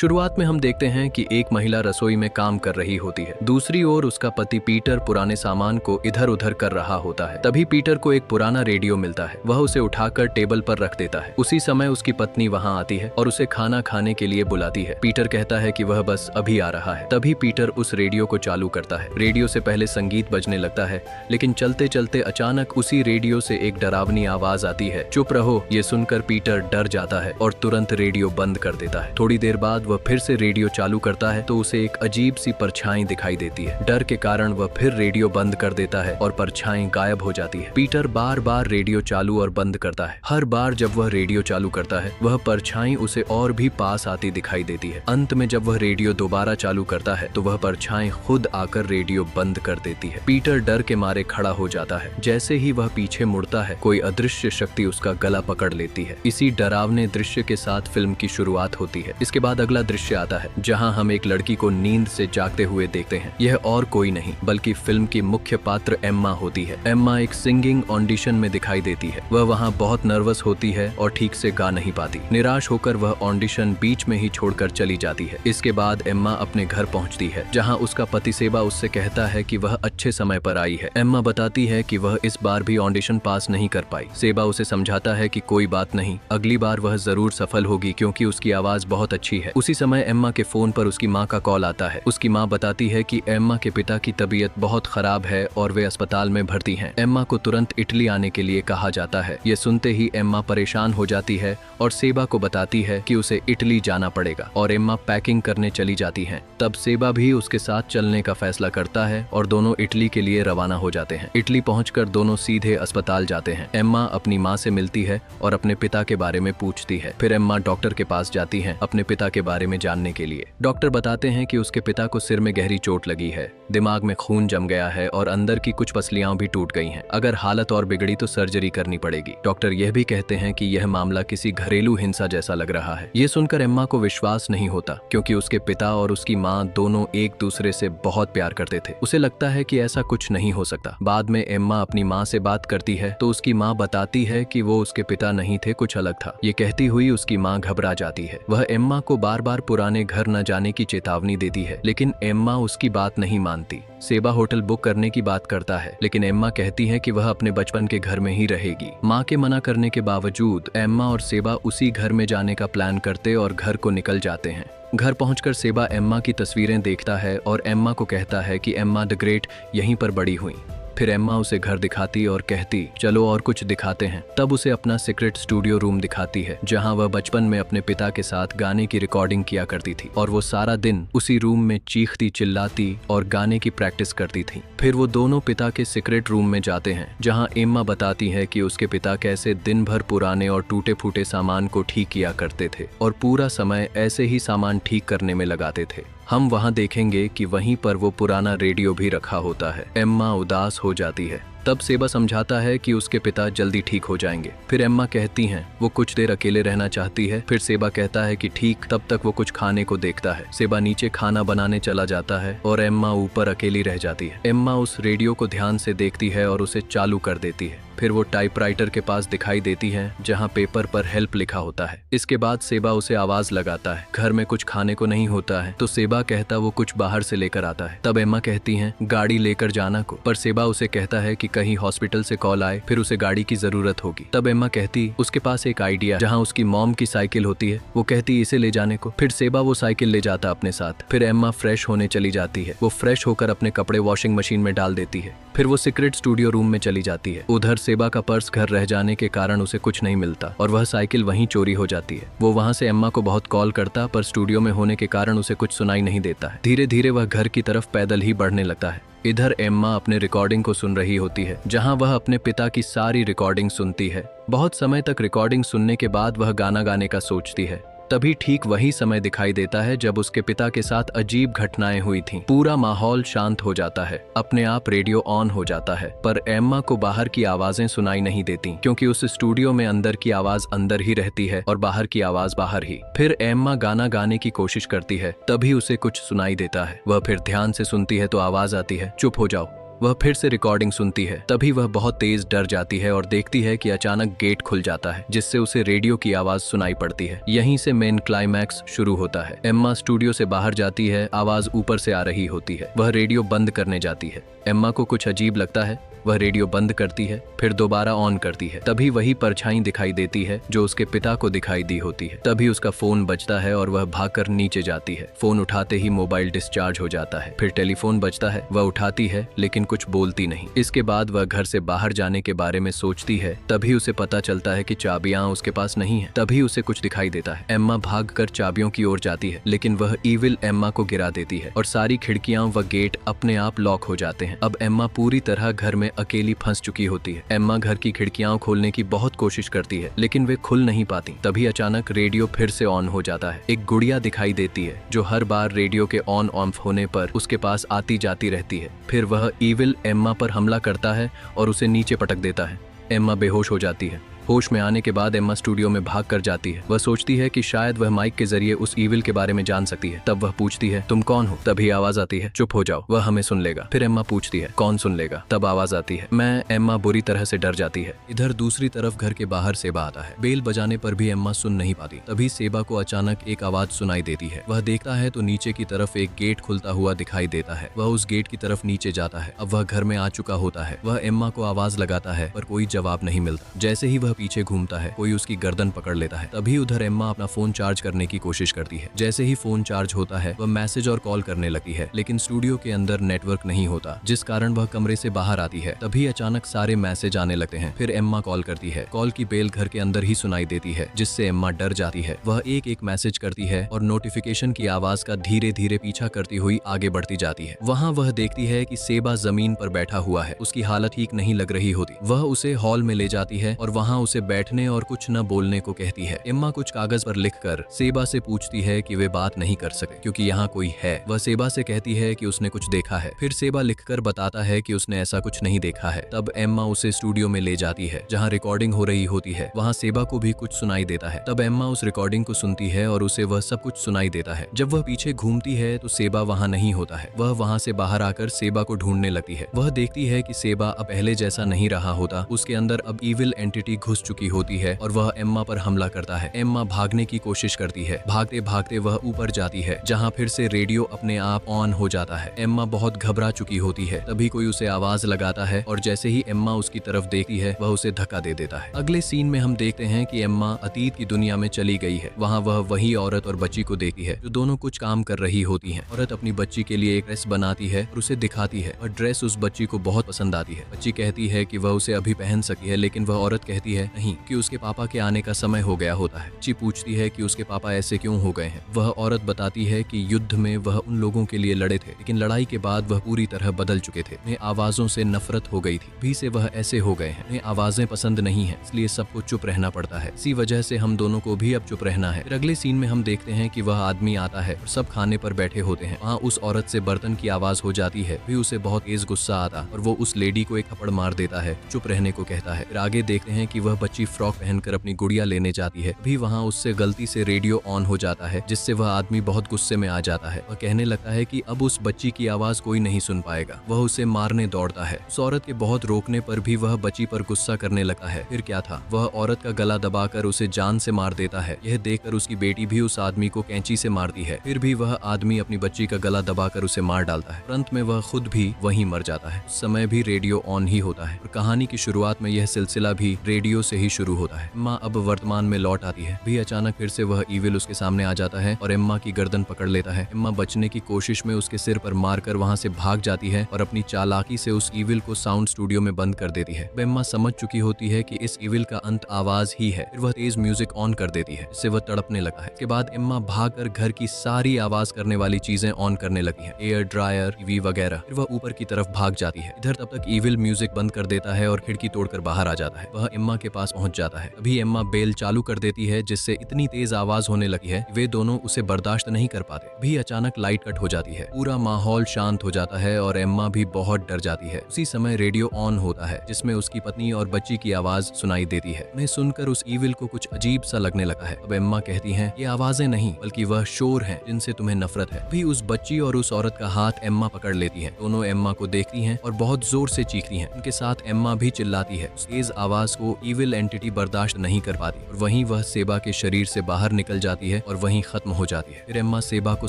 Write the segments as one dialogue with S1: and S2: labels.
S1: शुरुआत में हम देखते हैं कि एक महिला रसोई में काम कर रही होती है। दूसरी ओर उसका पति पीटर पुराने सामान को इधर उधर कर रहा होता है। तभी पीटर को एक पुराना रेडियो मिलता है। वह उसे उठाकर टेबल पर रख देता है। उसी समय उसकी पत्नी वहां आती है और उसे खाना खाने के लिए बुलाती है। पीटर कहता है कि वह बस अभी आ रहा है। तभी पीटर उस रेडियो को चालू करता है। रेडियो से पहले संगीत बजने लगता है, लेकिन चलते चलते अचानक उसी रेडियो से एक डरावनी आवाज आती है, चुप रहो। ये सुनकर पीटर डर जाता है और तुरंत रेडियो बंद कर देता है। थोड़ी देर बाद वह फिर से रेडियो चालू करता है तो उसे एक अजीब सी परछाई दिखाई देती है। डर के कारण वह फिर रेडियो बंद कर देता है और परछाई गायब हो जाती है। पीटर बार बार रेडियो चालू और बंद करता है। हर बार जब वह रेडियो चालू करता है वह परछाई उसे और भी पास आती दिखाई देती है। अंत में जब वह रेडियो दोबारा चालू करता है तो वह परछाई खुद आकर रेडियो बंद कर देती है। पीटर डर के मारे खड़ा हो जाता है। जैसे ही वह पीछे मुड़ता है कोई अदृश्य शक्ति उसका गला पकड़ लेती है। इसी डरावने दृश्य के साथ फिल्म की शुरुआत होती है। इसके बाद अगला दृश्य आता है जहां हम एक लड़की को नींद से जागते हुए देखते हैं। यह और कोई नहीं बल्कि फिल्म की मुख्य पात्र एम्मा होती है। एम्मा एक सिंगिंग ऑडिशन में दिखाई देती है। वह वहां बहुत नर्वस होती है और ठीक से गा नहीं पाती। निराश होकर वह ऑडिशन बीच में ही छोड़कर चली जाती है। इसके बाद एम्मा अपने घर पहुंचती है जहां उसका पति सेबा उससे कहता है कि वह अच्छे समय पर आई है। एम्मा बताती है कि वह इस बार भी ऑडिशन पास नहीं कर पाई। सेबा उसे समझाता है कि कोई बात नहीं, अगली बार वह जरूर सफल होगी क्योंकि उसकी आवाज बहुत अच्छी है। उसी समय एम्मा के फोन पर उसकी माँ का कॉल आता है। उसकी माँ बताती है कि एम्मा के पिता की तबीयत बहुत खराब है और वे अस्पताल में भर्ती हैं। एम्मा को तुरंत इटली आने के लिए कहा जाता है। ये सुनते ही एम्मा परेशान हो जाती है और सेबा को बताती है कि उसे इटली जाना पड़ेगा और एम्मा पैकिंग करने चली जाती है। तब सेबा भी उसके साथ चलने का फैसला करता है और दोनों इटली के लिए रवाना हो जाते हैं। इटली पहुंचकर दोनों सीधे अस्पताल जाते हैं। एम्मा अपनी माँ से मिलती है और अपने पिता के बारे में पूछती है। फिर एम्मा डॉक्टर के पास जाती है अपने पिता के बारे में जानने के लिए। डॉक्टर बताते हैं कि उसके पिता को सिर में गहरी चोट लगी है, दिमाग में खून जम गया है और अंदर की कुछ पसलियां भी टूट गई हैं। अगर हालत और बिगड़ी तो सर्जरी करनी पड़ेगी। डॉक्टर यह भी कहते हैं कि यह मामला किसी घरेलू हिंसा जैसा लग रहा है। ये सुनकर एम्मा को विश्वास नहीं होता क्योंकि उसके पिता और उसकी माँ दोनों एक दूसरे से बहुत प्यार करते थे। उसे लगता है कि ऐसा कुछ नहीं हो सकता। बाद में एम्मा अपनी माँ से बात करती है तो उसकी माँ बताती है कि वो उसके पिता नहीं थे, कुछ अलग था। ये कहती हुई उसकी माँ घबरा जाती है। वह एम्मा को बार बार पुराने घर न जाने की चेतावनी देती है, लेकिन एम्मा उसकी बात नहीं मानती। सेबा होटल बुक करने की बात करता है, लेकिन एम्मा कहती है कि वह अपने बचपन के घर में ही रहेगी। माँ के मना करने के बावजूद एम्मा और सेबा उसी घर में जाने का प्लान करते और घर को निकल जाते हैं। घर पहुंचकर सेबा एम्मा की तस्वीरें देखता है और एम्मा को कहता है कि एम्मा द ग्रेट यहीं पर बड़ी हुई। फिर एम्मा उसे घर दिखाती और कहती चलो और कुछ दिखाते हैं। तब उसे अपना सीक्रेट स्टूडियो रूम दिखाती है जहां वह बचपन में अपने पिता के साथ गाने की रिकॉर्डिंग किया करती थी और वो सारा दिन उसी रूम में चीखती चिल्लाती और गाने की प्रैक्टिस करती थी। फिर वो दोनों पिता के सीक्रेट रूम में जाते हैं जहां एम्मा बताती है कि उसके पिता कैसे दिन भर पुराने और टूटे फूटे सामान को ठीक किया करते थे और पूरा समय ऐसे ही सामान ठीक करने में लगाते थे। हम वहां देखेंगे कि वहीं पर वो पुराना रेडियो भी रखा होता है। एम्मा उदास हो जाती है। तब सेबा समझाता है कि उसके पिता जल्दी ठीक हो जाएंगे। फिर एम्मा कहती हैं वो कुछ देर अकेले रहना चाहती है। फिर सेबा कहता है कि ठीक। तब तक वो कुछ खाने को देखता है। सेबा नीचे खाना बनाने चला जाता है और एम्मा ऊपर अकेली रह जाती है। एम्मा उस रेडियो को ध्यान से देखती है और उसे चालू कर देती है। फिर वो टाइपराइटर के पास दिखाई देती है जहां पेपर पर हेल्प लिखा होता है। इसके बाद सेबा उसे आवाज लगाता है। घर में कुछ खाने को नहीं होता है तो सेबा कहता वो कुछ बाहर से लेकर आता है। तब एम्मा कहती है गाड़ी लेकर जाना को, पर सेबा उसे कहता है कि कहीं हॉस्पिटल से कॉल आए फिर उसे गाड़ी की जरूरत होगी। तब एम्मा कहती उसके पास एक आइडिया जहां उसकी मॉम की साइकिल होती है। वो कहती इसे ले जाने को। फिर सेबा वो साइकिल ले जाता अपने साथ। फिर एम्मा फ्रेश होने चली जाती है। वो फ्रेश होकर अपने कपड़े वॉशिंग मशीन में डाल देती है। फिर वो सीक्रेट स्टूडियो रूम में चली जाती है। उधर सेबा का पर्स घर रह जाने के कारण उसे कुछ नहीं मिलता और वह साइकिल वहीं चोरी हो जाती है। वो वहां से एम्मा को बहुत कॉल करता पर स्टूडियो में होने के कारण उसे कुछ सुनाई नहीं देता है। धीरे धीरे वह घर की तरफ पैदल ही बढ़ने लगता है। इधर एम्मा अपने रिकॉर्डिंग को सुन रही होती है जहां वह अपने पिता की सारी रिकॉर्डिंग सुनती है। बहुत समय तक रिकॉर्डिंग सुनने के बाद वह गाना गाने का सोचती है। तभी ठीक वही समय दिखाई देता है जब उसके पिता के साथ अजीब घटनाएं हुई थीं। पूरा माहौल शांत हो जाता है। अपने आप रेडियो ऑन हो जाता है पर एम्मा को बाहर की आवाजें सुनाई नहीं देती क्योंकि उस स्टूडियो में अंदर की आवाज अंदर ही रहती है और बाहर की आवाज बाहर ही। फिर एम्मा गाना गाने की कोशिश करती है तभी उसे कुछ सुनाई देता है। वह फिर ध्यान से सुनती है तो आवाज आती है चुप हो जाओ। वह फिर से रिकॉर्डिंग सुनती है। तभी वह बहुत तेज डर जाती है और देखती है कि अचानक गेट खुल जाता है, जिससे उसे रेडियो की आवाज सुनाई पड़ती है। यहीं से मेन क्लाइमैक्स शुरू होता है। एम्मा स्टूडियो से बाहर जाती है, आवाज ऊपर से आ रही होती है। वह रेडियो बंद करने जाती है। एम्मा को कुछ अजीब लगता है। वह रेडियो बंद करती है, फिर दोबारा ऑन करती है। तभी वही परछाई दिखाई देती है जो उसके पिता को दिखाई दी होती है। तभी उसका फोन बजता है और वह भागकर नीचे जाती है। फोन उठाते ही मोबाइल डिस्चार्ज हो जाता है। फिर टेलीफोन बजता है। वह उठाती है लेकिन कुछ बोलती नहीं। इसके बाद वह घर से बाहर जाने के बारे में सोचती है। तभी उसे पता चलता है कि चाबियां उसके पास नहीं है। तभी उसे कुछ दिखाई देता है। एम्मा भागकर चाबियों की ओर जाती है, लेकिन वह ईविल एम्मा को गिरा देती है और सारी खिड़कियां व गेट अपने आप लॉक हो जाते हैं। अब एम्मा पूरी तरह घर में अकेली फंस चुकी होती है। एम्मा घर की खिड़कियां खोलने की बहुत कोशिश करती है, लेकिन वे खुल नहीं पाती। तभी अचानक रेडियो फिर से ऑन हो जाता है। एक गुड़िया दिखाई देती है जो हर बार रेडियो के ऑन ऑफ होने पर उसके पास आती जाती रहती है। फिर वह ईविल एम्मा पर हमला करता है और उसे नीचे पटक देता है। एम्मा बेहोश हो जाती है। होश में आने के बाद एम्मा स्टूडियो में भाग कर जाती है। वह सोचती है कि शायद वह माइक के जरिए उस ईविल के बारे में जान सकती है। तब वह पूछती है, तुम कौन हो? तभी आवाज आती है, चुप हो जाओ, वह हमें सुन लेगा। फिर एम्मा पूछती है, कौन सुन लेगा? तब आवाज आती है, मैं। एम्मा बुरी तरह से डर जाती है। इधर दूसरी तरफ घर के बाहर सेबा आता है। बेल बजाने पर भी एम्मा सुन नहीं पाती। तभी सेबा को अचानक एक आवाज सुनाई देती है। वह देखता है तो नीचे की तरफ एक गेट खुलता हुआ दिखाई देता है। वह उस गेट की तरफ नीचे जाता है। अब वह घर में आ चुका होता है। वह एम्मा को आवाज लगाता है पर कोई जवाब नहीं मिलता। जैसे ही वह पीछे घूमता है, कोई उसकी गर्दन पकड़ लेता है। तभी उधर एम्मा अपना फोन चार्ज करने की कोशिश करती है। जैसे ही फोन चार्ज होता है, वह मैसेज और कॉल करने लगती है, लेकिन स्टूडियो के अंदर नेटवर्क नहीं होता, जिस कारण वह कमरे से बाहर आती है। तभी अचानक सारे मैसेज आने लगते हैं। फिर एम्मा कॉल करती है। कॉल की बेल घर के अंदर ही सुनाई देती है, जिससे एम्मा डर जाती है। वह एक एक मैसेज करती है और नोटिफिकेशन की आवाज का धीरे धीरे पीछा करती हुई आगे बढ़ती जाती है। वहाँ वह देखती है कि सेबा जमीन पर बैठा हुआ है। उसकी हालत ठीक नहीं लग रही होती। वह उसे हॉल में ले जाती है और वहाँ उसे बैठने और कुछ न बोलने को कहती है। एम्मा कुछ कागज पर लिखकर सेबा से पूछती है कि वे बात नहीं कर सकते क्योंकि यहाँ कोई है। वह सेबा से कहती है कि उसने कुछ देखा है। फिर सेबा लिखकर बताता है कि उसने ऐसा कुछ नहीं देखा है। तब एम्मा उसे स्टूडियो में ले जाती है जहाँ रिकॉर्डिंग हो रही होती है। वहाँ सेबा को भी कुछ सुनाई देता है। तब एम्मा उस रिकॉर्डिंग को सुनती है और उसे वह सब कुछ सुनाई देता है। जब वह पीछे घूमती है तो सेबा वहाँ नहीं होता है। वह वहाँ से बाहर आकर सेबा को ढूंढने लगती है। वह देखती है कि सेबा अब पहले जैसा नहीं रहा होता। उसके अंदर अब ईविल एंटिटी घुस चुकी होती है और वह एम्मा पर हमला करता है। एम्मा भागने की कोशिश करती है। भागते भागते वह ऊपर जाती है, जहाँ फिर से रेडियो अपने आप ऑन हो जाता है। एम्मा बहुत घबरा चुकी होती है। तभी कोई उसे आवाज लगाता है और जैसे ही एम्मा उसकी तरफ देखती है, वह उसे धक्का दे देता है। अगले सीन में हम देखते हैं कि एम्मा अतीत की दुनिया में चली गई है। वहाँ वह वही औरत और बच्ची को देखती है जो दोनों कुछ काम कर रही होती हैं। औरत अपनी बच्ची के लिए एक ड्रेस बनाती है और उसे दिखाती है और ड्रेस उस बच्ची को बहुत पसंद आती है। बच्ची कहती है कि वह उसे अभी पहन सकी है, लेकिन वह औरत कहती है नहीं, कि उसके पापा के आने का समय हो गया होता है। बच्ची पूछती है कि उसके पापा ऐसे क्यों हो गए हैं। वह औरत बताती है कि युद्ध में वह उन लोगों के लिए लड़े थे, लेकिन लड़ाई के बाद वह पूरी तरह बदल चुके थे। उन्हें आवाजों से नफरत हो गई थी, भी से वह ऐसे हो गए हैं। उन्हें आवाजें पसंद नहीं है, इसलिए सबको चुप रहना पड़ता है। इसी वजह से हम दोनों को भी अब चुप रहना है। फिर अगले सीन में हम देखते हैं कि वह आदमी आता है और सब खाने पर बैठे होते हैं। वहाँ उस औरत से बर्तन की आवाज हो जाती है। भी उसे बहुत तेज गुस्सा आता और वो उस लेडी को एक थप्पड़ मार देता है, चुप रहने को कहता है। फिर आगे देखते हैं कि वह बच्ची फ्रॉक पहनकर अपनी गुड़िया लेने जाती है। भी वहाँ उससे गलती से रेडियो ऑन हो जाता है, जिससे वह आदमी बहुत गुस्से में आ जाता है। वह कहने लगता है कि अब उस बच्ची की आवाज कोई नहीं सुन पाएगा। वह उसे मारने दौड़ता है। उस औरत के बहुत रोकने पर भी वह बच्ची पर गुस्सा करने लगता है। फिर क्या था, वह औरत का गला दबाकर उसे जान से मार देता है। यह देखकर उसकी बेटी भी उस आदमी को कैंची से मारती है। फिर भी वह आदमी अपनी बच्ची का गला दबाकर उसे मार डालता है। अंत में वह खुद भी वहीं मर जाता है। उस समय भी रेडियो ऑन ही होता है और कहानी की शुरुआत में यह सिलसिला भी रेडियो से ही शुरू होता है। एम्मा अब वर्तमान में लौट आती है। भी अचानक फिर से वह ईविल उसके सामने आ जाता है और एम्मा की गर्दन पकड़ लेता है। एम्मा बचने की कोशिश में उसके सिर पर मारकर वहां से भाग जाती है और अपनी चालाकी से उस ईविल को साउंड स्टूडियो में बंद कर देती है। एम्मा समझ चुकी होती है कि इस ईविल का अंत आवाज ही है। फिर वह तेज म्यूजिक ऑन कर देती है, इससे वह तड़पने लगा है। इसके बाद एम्मा भागकर घर की सारी आवाज करने वाली चीजें ऑन करने लगी है, एयर ड्रायर, टीवी वगैरह। फिर वह ऊपर की तरफ भाग जाती है। इधर तब तक ईविल म्यूजिक बंद कर देता है और खिड़की तोड़कर बाहर आ जाता है। वह एम्मा के पास पहुंच जाता है। अभी एम्मा बेल चालू कर देती है जिससे इतनी तेज आवाज होने लगी है वे दोनों उसे बर्दाश्त नहीं कर पाते। अभी अचानक लाइट कट हो जाती है, पूरा माहौल शांत हो जाता है और एम्मा भी बहुत डर जाती है। उसी समय रेडियो ऑन होता है जिसमें उसकी पत्नी और बच्ची की आवाज सुनाई देती है। उन्हें सुनकर उस ईविल को कुछ अजीब सा लगने लगा है। अब एम्मा कहती है ये आवाजें नहीं बल्कि वह शोर हैं जिनसे तुम्हें नफरत है। अभी उस बच्ची और उस औरत का हाथ एम्मा पकड़ लेती है। दोनों एम्मा को देखती हैं और बहुत जोर से चीखती हैं। उनके साथ एम्मा भी चिल्लाती है। उस तेज आवाज को ईविल एंटिटी बर्दाश्त नहीं कर पाती और वहीं वह सेबा के शरीर से बाहर निकल जाती है और वहीं खत्म हो जाती है। फिर एम्मा सेबा को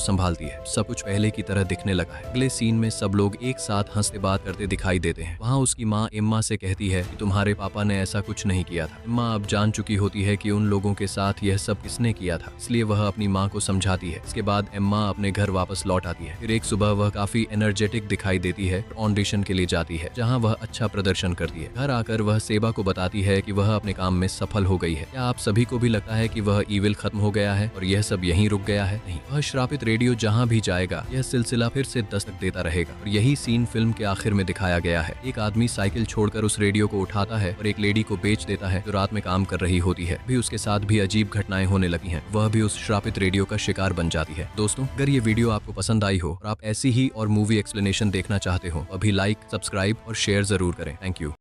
S1: संभालती है। सब कुछ पहले की तरह दिखने लगा है। अगले सीन में सब लोग एक साथ हंसते बात करते दिखाई देते हैं। वहाँ उसकी माँ एम्मा से कहती है कि तुम्हारे पापा ने ऐसा कुछ नहीं किया था। एम्मा अब जान चुकी होती है कि उन लोगों के साथ यह सब किसने किया था, इसलिए वह अपनी माँ को समझाती है। इसके बाद एम्मा अपने घर वापस लौट आती है। फिर एक सुबह वह काफी एनर्जेटिक दिखाई देती है और ऑडिशन के लिए जाती है जहाँ वह अच्छा प्रदर्शन करती है। घर आकर वह सेबा को बताती है कि वह अपने काम में सफल हो गई है। क्या आप सभी को भी लगता है कि वह ईविल खत्म हो गया है और यह सब यहीं रुक गया है? नहीं, वह श्रापित रेडियो जहाँ भी जाएगा यह सिलसिला फिर से दस्तक देता रहेगा और यही सीन फिल्म के आखिर में दिखाया गया है। एक आदमी साइकिल छोड़कर उस रेडियो को उठाता है और एक लेडी को बेच देता है जो रात में काम कर रही होती है। भी उसके साथ भी अजीब घटनाएं होने लगी हैं। वह भी उस श्रापित रेडियो का शिकार बन जाती है। दोस्तों, अगर ये वीडियो आपको पसंद आई हो और आप ऐसी ही और मूवी एक्सप्लेनेशन देखना चाहते हो, अभी लाइक, सब्सक्राइब और शेयर जरूर करें। Thank you.